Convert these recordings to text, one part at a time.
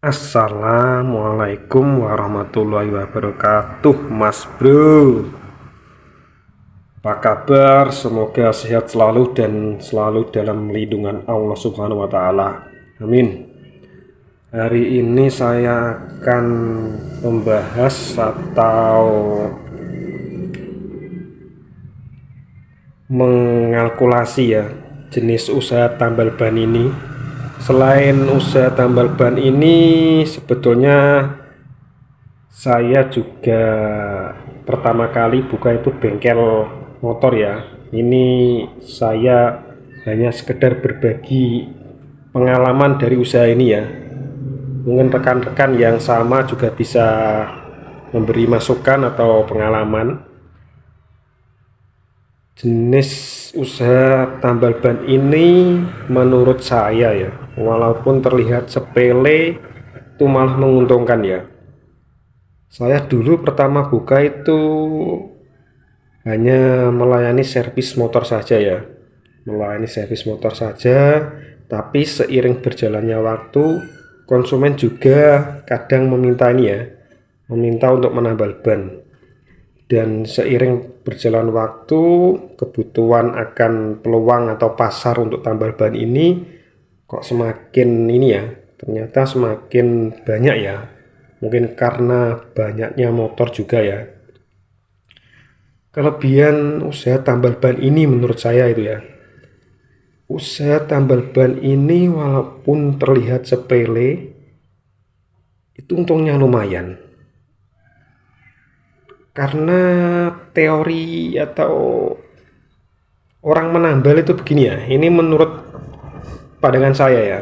Assalamualaikum warahmatullahi wabarakatuh, Mas Bro. Apa kabar? Semoga sehat selalu dan selalu dalam lindungan Allah Subhanahu wa Ta'ala. Amin. Hari ini saya akan membahas atau mengalkulasi ya jenis usaha tambal ban ini. Selain usaha tambal ban ini, sebetulnya saya juga pertama kali buka itu bengkel motor ya. Ini saya hanya sekedar berbagi pengalaman dari usaha ini ya. Mungkin rekan-rekan yang sama juga bisa memberi masukan atau pengalaman. Jenis usaha tambal ban ini menurut saya ya, walaupun terlihat sepele, itu malah menguntungkan ya. Saya dulu pertama buka itu hanya melayani servis motor saja ya, melayani servis motor saja. Tapi seiring berjalannya waktu, konsumen juga kadang meminta ini ya, meminta untuk menambal ban. Dan seiring berjalan waktu, kebutuhan akan peluang atau pasar untuk tambal ban ini kok semakin ini ya, ternyata semakin banyak ya. Mungkin karena banyaknya motor juga ya. Kelebihan usaha tambal ban ini menurut saya itu ya, usaha tambal ban ini walaupun terlihat sepele, itu untungnya lumayan. Karena teori atau orang menambal itu begini ya, ini menurut pandangan saya ya.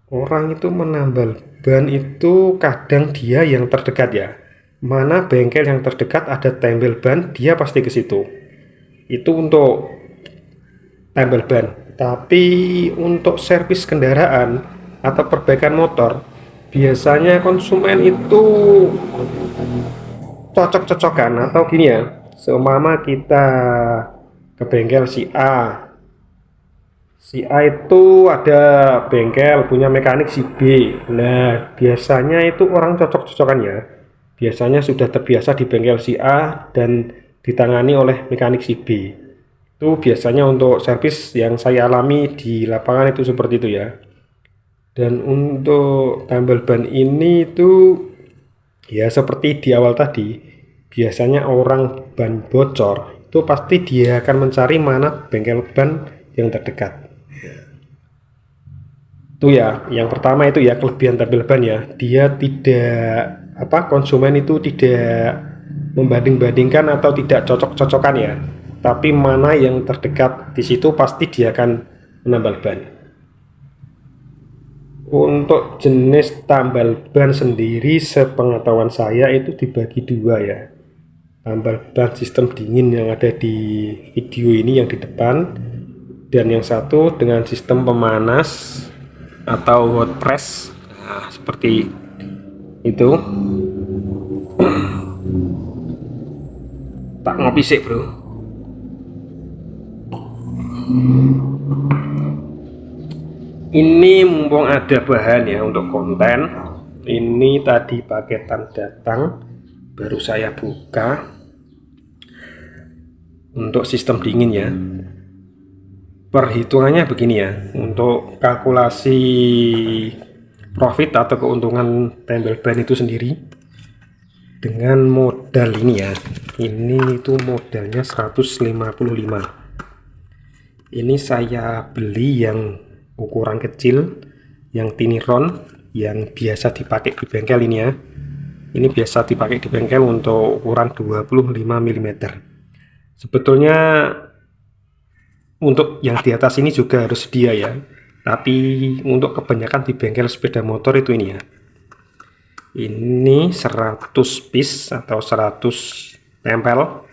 Orang itu menambal ban itu kadang dia yang terdekat ya. Mana bengkel yang terdekat ada tempel ban, dia pasti ke situ. Itu untuk tempel ban. Tapi untuk servis kendaraan atau perbaikan motor, biasanya konsumen itu cocok-cocokan atau gini ya. Seumpama kita ke bengkel si A itu ada bengkel punya mekanik si B. Nah, biasanya itu orang cocok-cocokan ya. Biasanya sudah terbiasa di bengkel si A dan ditangani oleh mekanik si B. Itu biasanya untuk servis yang saya alami di lapangan itu seperti itu ya. Dan untuk tambal ban ini itu ya seperti di awal tadi, biasanya orang ban bocor itu pasti dia akan mencari mana bengkel ban yang terdekat. Itu ya, yang pertama itu ya kelebihan tabel ban ya, dia tidak konsumen itu tidak membanding-bandingkan atau tidak cocok-cocokan ya, tapi mana yang terdekat di situ pasti dia akan menambal ban. Untuk jenis tambal ban sendiri sepengetahuan saya itu dibagi dua ya, tambal ban sistem dingin yang ada di video ini yang di depan, dan yang satu dengan sistem pemanas atau hot press. Nah, seperti itu. Tak ngopi sih bro. Ini mumpung ada bahan ya untuk konten. Ini tadi paketan datang, baru saya buka. Untuk sistem dingin ya, perhitungannya begini ya, untuk kalkulasi profit atau keuntungan tambal ban itu sendiri dengan modal ini ya, ini itu modalnya 155. Ini saya beli yang ukuran kecil, yang tiniron, yang biasa dipakai di bengkel ini ya. Ini biasa dipakai di bengkel untuk ukuran 25 mm. Sebetulnya untuk yang di atas ini juga harus sedia ya, tapi untuk kebanyakan di bengkel sepeda motor itu ini ya, ini 100 piece atau 100 tempel,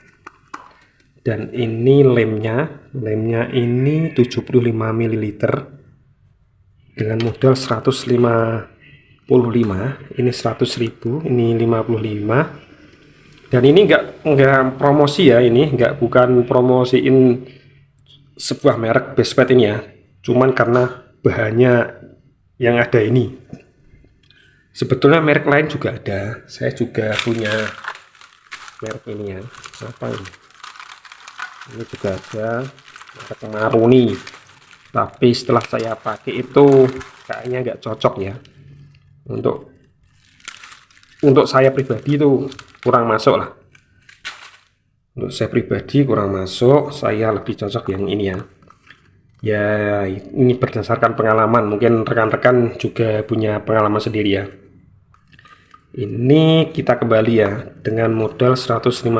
dan ini lemnya ini 75 ml dengan modal 155. Ini 100.000, ini 55. Dan ini enggak promosi ya, ini bukan promosiin sebuah merek Bespet ini ya, cuman karena bahannya yang ada ini. Sebetulnya merek lain juga ada, saya juga punya merek ini ya, apa ini juga ada merek Maruni, tapi setelah saya pakai itu kayaknya nggak cocok ya, untuk saya pribadi itu kurang masuk lah. Untuk saya pribadi kurang masuk, saya lebih cocok yang ini ya. Ya, ini berdasarkan pengalaman, mungkin rekan-rekan juga punya pengalaman sendiri ya. Ini kita kembali ya, dengan modal 155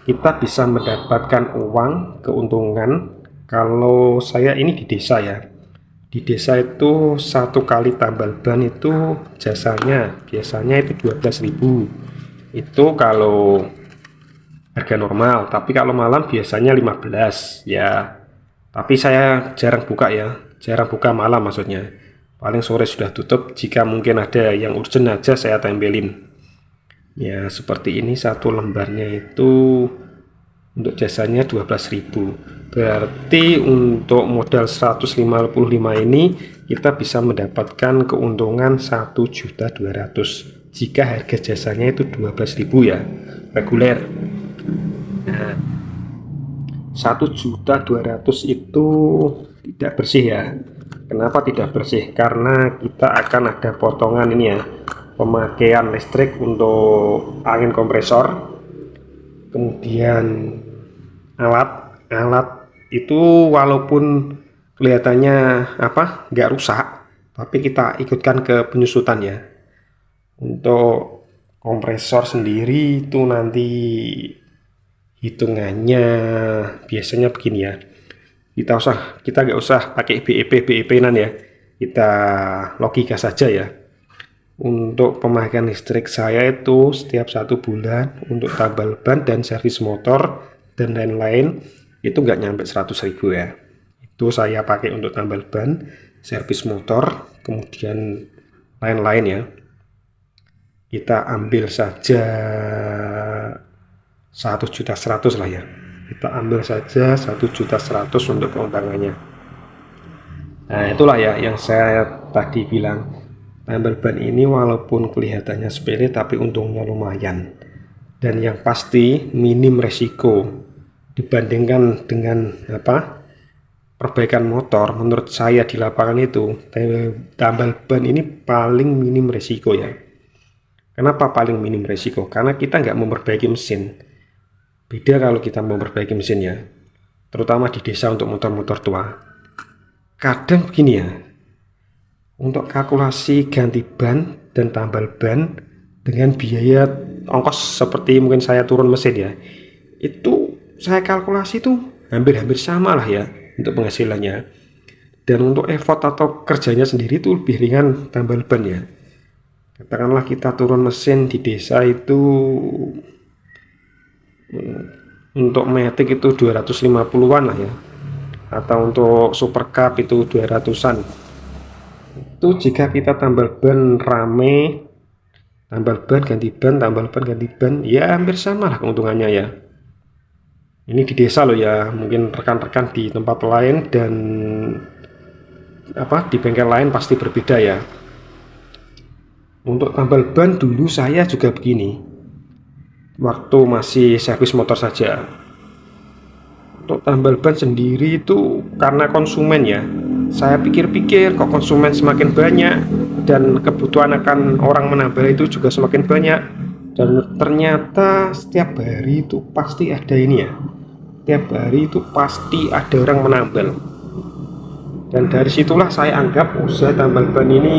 kita bisa mendapatkan uang keuntungan. Kalau saya ini di desa ya, di desa itu satu kali tambal ban itu jasanya biasanya itu 12.000, itu kalau harga normal. Tapi kalau malam biasanya 15 ya, tapi saya jarang buka ya, jarang buka malam maksudnya, paling sore sudah tutup. Jika mungkin ada yang urgent aja saya tempelin ya. Seperti ini satu lembarnya itu untuk jasanya 12.000, berarti untuk modal 155 ini kita bisa mendapatkan keuntungan 1.200.000 jika harga jasanya itu 12.000 ya, reguler. Nah, 1.200.000 itu tidak bersih ya. Kenapa tidak bersih? Karena kita akan ada potongan ini ya, pemakaian listrik untuk angin kompresor, kemudian alat itu walaupun kelihatannya nggak rusak, tapi kita ikutkan ke penyusutan ya. Untuk kompresor sendiri itu nanti hitungannya biasanya begini ya, kita nggak usah pakai BEP nan ya, kita logika saja ya. Untuk pemakaian listrik saya itu setiap 1 bulan untuk tambal ban dan servis motor dan lain-lain itu nggak nyampe 100.000 ya. Itu saya pakai untuk tambal ban, servis motor, kemudian lain-lain ya. Kita ambil saja 1.100.000 lah ya. Kita ambil saja 1.100.000 untuk keuntungannya. Nah, itulah ya yang saya tadi bilang. Tambal ban ini walaupun kelihatannya sepele tapi untungnya lumayan, dan yang pasti minim resiko dibandingkan dengan perbaikan motor. Menurut saya di lapangan itu tambal ban ini paling minim resiko ya. Kenapa paling minim resiko? Karena kita nggak memperbaiki mesin. Beda kalau kita memperbaiki mesin ya, terutama di desa untuk motor-motor tua. Kadang begini ya, untuk kalkulasi ganti ban dan tambal ban dengan biaya ongkos seperti mungkin saya turun mesin ya, itu saya kalkulasi itu hampir-hampir sama lah ya untuk penghasilannya, dan untuk effort atau kerjanya sendiri itu lebih ringan tambal ban ya. Katakanlah kita turun mesin di desa itu untuk matic itu 250-an lah ya, atau untuk super cup itu 200-an. Itu jika kita tambal ban rame, tambal ban ganti ban, tambal ban ganti ban, ya hampir sama lah keuntungannya ya. Ini di desa loh ya, mungkin rekan-rekan di tempat lain dan di bengkel lain pasti berbeda ya. Untuk tambal ban dulu saya juga begini, waktu masih servis motor saja. Untuk tambal ban sendiri itu karena konsumen ya, saya pikir-pikir kok konsumen semakin banyak dan kebutuhan akan orang menambal itu juga semakin banyak, dan ternyata setiap hari itu pasti ada ini ya, setiap hari itu pasti ada orang menambal. Dan dari situlah saya anggap usaha tambal ban ini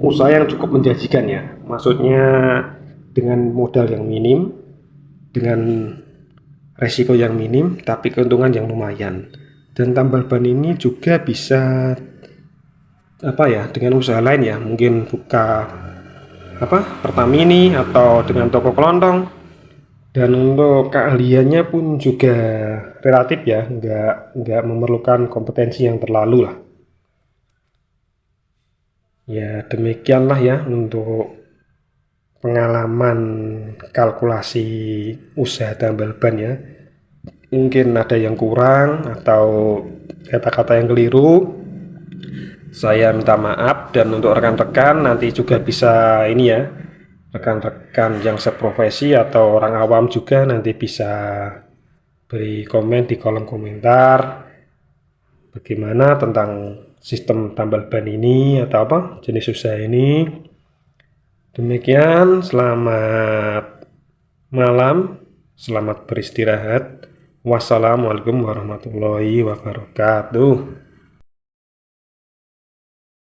usaha yang cukup menjanjikan ya, maksudnya dengan modal yang minim, dengan resiko yang minim, tapi keuntungan yang lumayan. Dan tambal ban ini juga bisa dengan usaha lain ya, mungkin buka Pertamini atau dengan toko kelontong. Dan untuk keahliannya pun juga relatif ya, nggak memerlukan kompetensi yang terlalu lah ya. Demikianlah ya untuk pengalaman kalkulasi usaha tambal ban ya. Mungkin ada yang kurang atau kata-kata yang keliru, Saya minta maaf, dan untuk rekan-rekan nanti juga bisa ini ya, rekan-rekan yang seprofesi atau orang awam juga nanti bisa beri komen di kolom komentar bagaimana tentang sistem tambal ban ini atau apa jenis usaha ini. Demikian, selamat malam, selamat beristirahat. Wassalamualaikum warahmatullahi wabarakatuh.